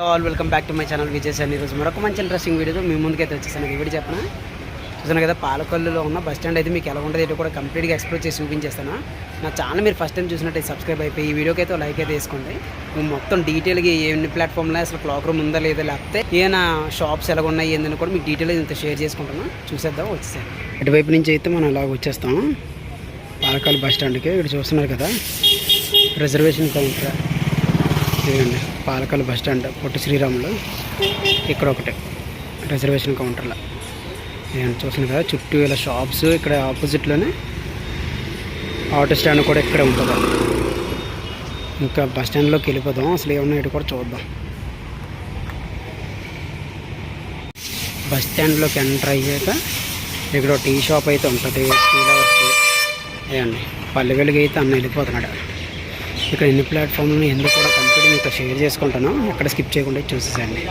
All welcome back to my channel Vijay sir. ఈరోజు మరొక మంచి ఇంట్రెస్టింగ్ వీడియోతో మీ ముందుకైతే వచ్చేసాను. ఈ వీడియో చెప్పిన చూసాను కదా, పాలకొల్లులో ఉన్న బస్ స్టాండ్ అయితే మీకు ఎలా ఉంటుంది ఏంటో కూడా కంప్లీట్గా ఎక్స్ప్లోర్ చేసి చూపించేస్తాను. నా ఛానల్ మీరు ఫస్ట్ టైం చూసినట్టయితే సబ్స్క్రైబ్ అయిపోయి ఈ వీడియోకి అయితే లైక్ అయితే వేసుకోండి. మొత్తం డీటెయిల్గా ఎన్ని ప్లాట్ఫామ్లో అసలు క్లాక్ రూమ్ ఉందా లేదా, లేకపోతే ఏమైనా షాప్స్ ఎలా ఉన్నాయి ఏందని కూడా మీకు డీటెయిల్గా ఇంత షేర్ చేసుకుంటాను. చూసేద్దాం వచ్చేసాను. ఇటువైపు నుంచి అయితే మనం అలాగ వచ్చేస్తాం పాలకొల్లు బస్ స్టాండ్కి. ఇక్కడ చూస్తున్నారు కదా రిజర్వేషన్ కౌంటర్. ఇదిగండి పాలకొల్లు బస్ స్టాండ్ పొట్టి శ్రీరాములు. ఇక్కడ ఒకటి రిజర్వేషన్ కౌంటర్లో ఇదండి చూస్తున్నారు కదా, చుట్టూ ఇలా షాప్స్. ఇక్కడ ఆపోజిట్లోనే ఆటో స్టాండ్ కూడా ఇక్కడే ఉంటుంది. ఇంకా బస్ స్టాండ్లోకి వెళ్ళిపోదాం, అసలు ఏమన్నా ఇటు కూడా చూద్దాం. బస్ స్టాండ్లోకి ఎంటర్ అయ్యాక ఇక్కడ టీ షాప్ అయితే ఉంటుంది. ఏమండి పల్లె వెలుగు అయితే అన్న వెళ్ళిపోతున్నాడు. ఇక్కడ ఎన్ని ప్లాట్ఫామ్లు ఎందుకు కూడా కంప్లీట్ మీతో షేర్ చేసుకుంటాను. ఎక్కడ స్కిప్ చేయకుండా చూసేసండి.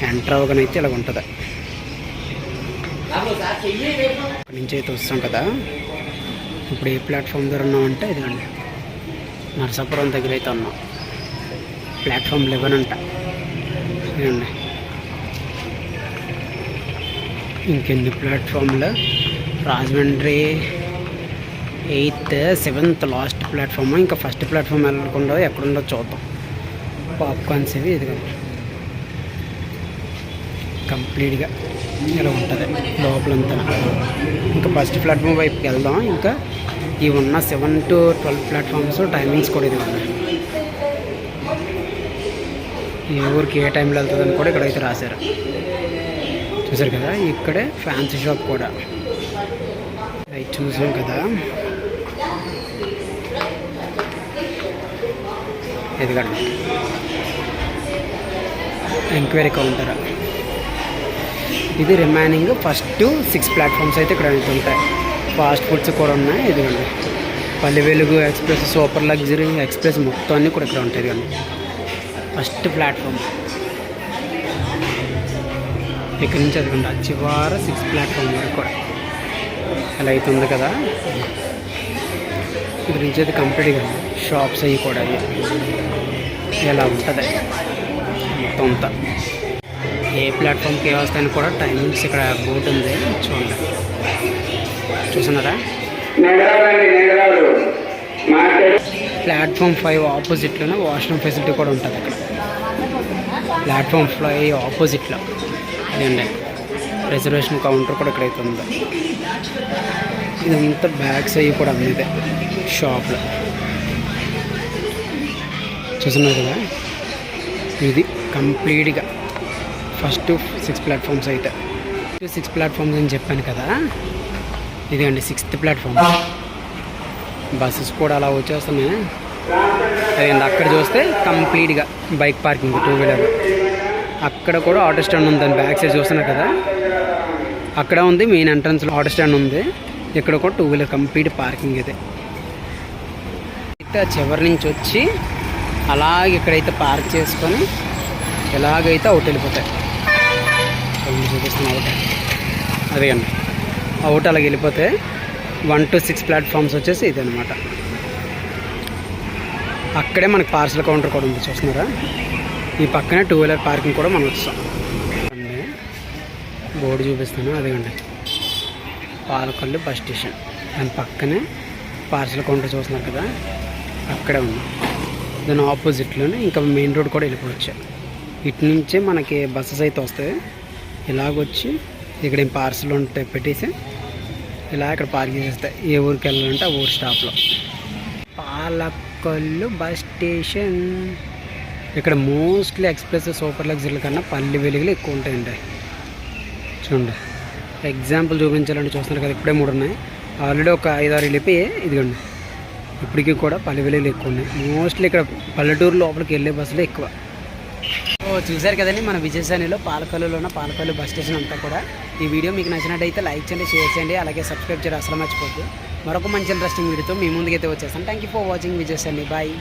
ఎంటర్ అవ్వగానైతే ఇలా ఉంటుంది. అక్కడి నుంచి అయితే వస్తాం కదా. ఇప్పుడు ఏ ప్లాట్ఫామ్ దగ్గర ఉన్నామంటే ఇదండి నరసాపురం దగ్గర అయితే ఉన్నాం. ప్లాట్ఫామ్ 11 అంట. ఇదండి ఇంకెన్ని ప్లాట్ఫామ్లు, Rajahmundry 8th 7th last platform. ఇంకా ఫస్ట్ ప్లాట్ఫామ్ వెళ్ళకుండా ఎక్కడుండో చూద్దాం. పాప్కార్న్స్ ఇవి ఇదిగా కంప్లీట్గా ఇలా ఉంటుంది లోపలంతా. ఇంకా ఫస్ట్ ప్లాట్ఫామ్ వైపుకి వెళ్దాం. ఇంకా ఇవి ఉన్న 7 to 12 ప్లాట్ఫామ్స్ టైమింగ్స్ కూడా ఇది ఉన్నాయి. ఏ ఊరికి ఏ టైంలో వెళ్తుందని కూడా ఇక్కడైతే రాశారు. చూసారు కదా, ఇక్కడే ఫ్యాన్సీ షాప్ కూడా అవి చూసాం కదా. ఎదిగండి ఎంక్వైరీ కౌంటర్. ఇది రిమైనింగ్ ఫస్ట్ 6 ప్లాట్ఫామ్స్ అయితే ఇక్కడ ఉంటాయి. ఫాస్ట్ ఫుడ్స్ కూడా ఉన్నాయి. ఇదిగండి Palle Velugu express, super luxury express మొత్తం అన్నీ కూడా ఇక్కడ ఉంటాయి. ఇదిగండి ఫస్ట్ ప్లాట్ఫామ్. ఇక్కడ నుంచి అదిగండి చివరి 6 ప్లాట్ఫామ్ వరకు కూడా అలా అయితే ఉంది కదా. ఇక్కడ నుంచి అయితే కంప్లీట్గా షాప్స్ అవి కూడా ఇలా ఉంటుంది మొత్తం అంతా. ఏ ప్లాట్ఫామ్కి ఏ వస్తాయని కూడా టైమింగ్స్ ఇక్కడ బోర్డు ఉంది చూడండి. చూస్తున్నారా, ప్లాట్ఫామ్ 5 ఆపోజిట్లోనే వాష్రూమ్ ఫెసిలిటీ కూడా ఉంటుంది అక్కడ. ప్లాట్ఫామ్ 5 ఆపోజిట్లో అదండి రిజర్వేషన్ కౌంటర్ కూడా ఇక్కడైతే ఉంది. ఇదంతా బ్యాగ్స్ అవి కూడా అమ్మేదే షాప్లో. చూస్తున్నారు కదా, ఇది కంప్లీట్గా ఫస్ట్ 6 ప్లాట్ఫామ్స్ అయితే. 6 ప్లాట్ఫామ్స్ అని చెప్పాను కదా, ఇది అండి 6th ప్లాట్ఫామ్. బస్సెస్ కూడా అలా వచ్చేస్తున్నాయి. అదేండి అక్కడ చూస్తే కంప్లీట్గా బైక్ పార్కింగ్ 2 వీలర్. అక్కడ కూడా ఆటో స్టాండ్ ఉంది. దాని బ్యాక్ సైడ్ చూస్తున్నారు కదా, అక్కడ ఉంది మెయిన్ ఎంట్రన్స్లో ఆటో స్టాండ్ ఉంది. ఇక్కడ కూడా 2 వీలర్ కంప్లీట్ పార్కింగ్ ఇది. అయితే చివరి నుంచి వచ్చి అలాగే ఇక్కడైతే పార్క్ చేసుకొని ఎలాగైతే అవుట్ వెళ్ళిపోతాయి. చూపిస్తున్నా అవుట్. అదే అండి అవుట్ అలాగ వెళ్ళిపోతే 1 to 6 ప్లాట్ఫామ్స్ వచ్చేసి ఇది అనమాట. అక్కడే మనకి పార్సల్ కౌంటర్ కూడా ఉంది. చూస్తున్నారా, ఈ పక్కనే 2 వీలర్ పార్కింగ్ కూడా మనం వస్తాం. అండి బోర్డు చూపిస్తాను. అదేండి పాలకొల్లు బస్ స్టేషన్. దాని పక్కనే పార్సల్ కౌంటర్ చూస్తున్నారు కదా, అక్కడే ఉంది. దాని ఆపోజిట్లోనే ఇంకా మెయిన్ రోడ్ కూడా వెళ్ళిపోవచ్చు. ఇటు నుంచే మనకి బస్సెస్ అయితే వస్తాయి. ఇలాగొచ్చి ఇక్కడ ఏం పార్సల్ ఉంటే పెట్టేసి ఇలా ఇక్కడ పార్కింగ్ చేస్తాయి. ఏ ఊరికి వెళ్ళాలంటే ఆ ఊరు స్టాప్లో. Palakollu bus station. ఇక్కడ మోస్ట్లీ ఎక్స్ప్రెస్, సూపర్ లగ్జరీల కన్నా పల్లె వెలుగులు ఎక్కువ ఉంటాయండి. చూడండి ఎగ్జాంపుల్ చూపించాలంటే చూస్తున్నారు కదా, ఇప్పుడే 3 ఉన్నాయి. ఆల్రెడీ ఒక 5-6 వెళ్ళిపోయి ఇదిగోండి ఇప్పటికీ కూడా పల్లె వెలుగులు ఎక్కువ ఉన్నాయి. మోస్ట్లీ ఇక్కడ పల్లెటూరు లోపలికి వెళ్ళే బస్సులు ఎక్కువ. చూసారు కదండి మన విజయసానిలో పాలకొల్లులో ఉన్న పాలకొల్లు బస్ స్టేషన్ అంతా కూడా. ఈ వీడియో మీకు నచ్చినట్టయితే లైక్ చేయండి, షేర్ చేయండి, అలాగే సబ్స్క్రైబ్ చేయడం అసలు మర్చిపోద్దు. మరొక మంచి ఇంట్రెస్టింగ్ వీడియోతో మీ ముందుకైతే వచ్చేస్తాను. Thank you for watching Vijayasani. Bye.